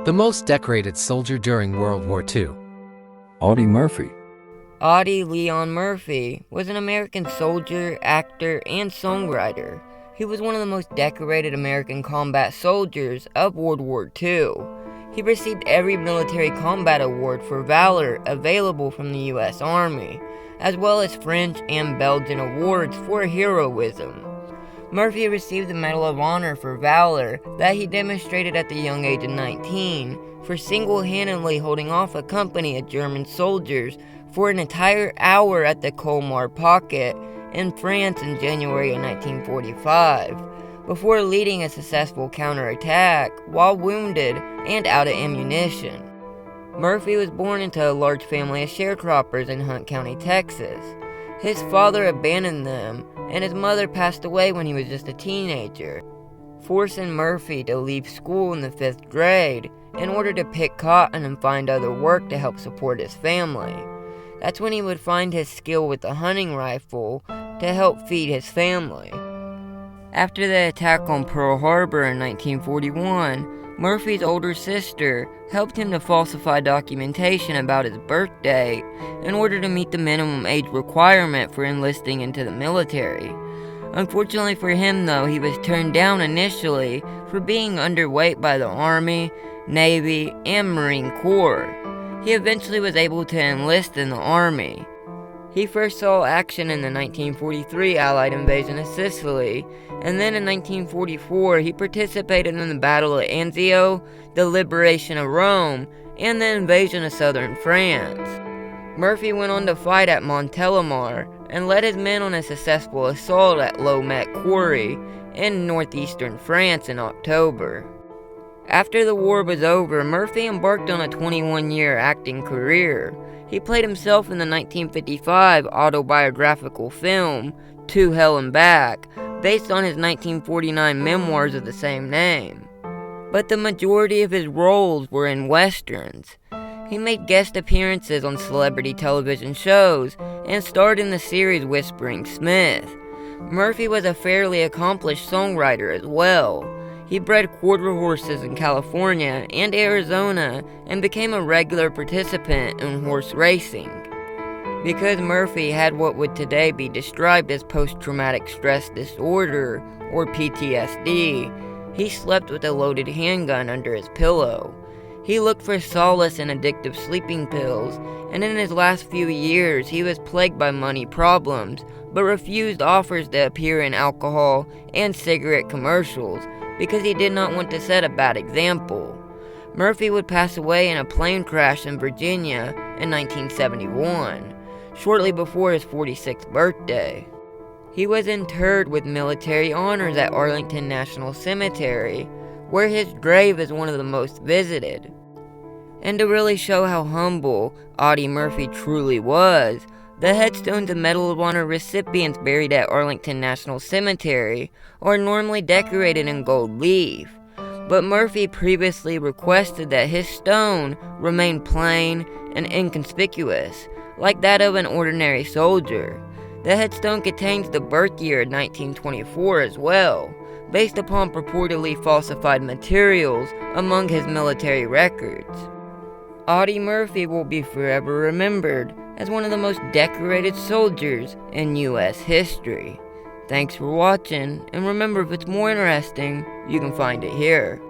The most decorated soldier during World War II. Audie Murphy. Audie Leon Murphy was an American soldier, actor, and songwriter. He was one of the most decorated American combat soldiers of World War II. He received every military combat award for valor available from the U.S. Army, as well as French and Belgian awards for heroism. Murphy received the Medal of Honor for valor that he demonstrated at the young age of 19 for single-handedly holding off a company of German soldiers for an entire hour at the Colmar Pocket in France in January of 1945, before leading a successful counterattack while wounded and out of ammunition. Murphy was born into a large family of sharecroppers in Hunt County, Texas. His father abandoned them, and his mother passed away when he was just a teenager, forcing Murphy to leave school in the 5th grade in order to pick cotton and find other work to help support his family. That's when he would find his skill with the hunting rifle to help feed his family. After the attack on Pearl Harbor in 1941, Murphy's older sister helped him to falsify documentation about his birth date in order to meet the minimum age requirement for enlisting into the military. Unfortunately for him, though, he was turned down initially for being underweight by the Army, Navy, and Marine Corps. He eventually was able to enlist in the Army. He first saw action in the 1943 Allied invasion of Sicily, and then in 1944 he participated in the Battle of Anzio, the liberation of Rome, and the invasion of southern France. Murphy went on to fight at Montelimar and led his men on a successful assault at Lomet Quarry in northeastern France in October. After the war was over, Murphy embarked on a 21-year acting career. He played himself in the 1955 autobiographical film, To Hell and Back, based on his 1949 memoirs of the same name. But the majority of his roles were in westerns. He made guest appearances on celebrity television shows and starred in the series Whispering Smith. Murphy was a fairly accomplished songwriter as well. He bred quarter horses in California and Arizona and became a regular participant in horse racing. Because Murphy had what would today be described as post-traumatic stress disorder, or PTSD, he slept with a loaded handgun under his pillow. He looked for solace in addictive sleeping pills, and in his last few years he was plagued by money problems, but refused offers to appear in alcohol and cigarette commercials, because he did not want to set a bad example. Murphy would pass away in a plane crash in Virginia in 1971, shortly before his 46th birthday. He was interred with military honors at Arlington National Cemetery, where his grave is one of the most visited. And to really show how humble Audie Murphy truly was, the headstones of Medal of Honor recipients buried at Arlington National Cemetery are normally decorated in gold leaf, but Murphy previously requested that his stone remain plain and inconspicuous, like that of an ordinary soldier. The headstone contains the birth year 1924 as well, based upon purportedly falsified materials among his military records. Audie Murphy will be forever remembered as one of the most decorated soldiers in U.S. history. Thanks for watching, and remember, if it's more interesting, you can find it here.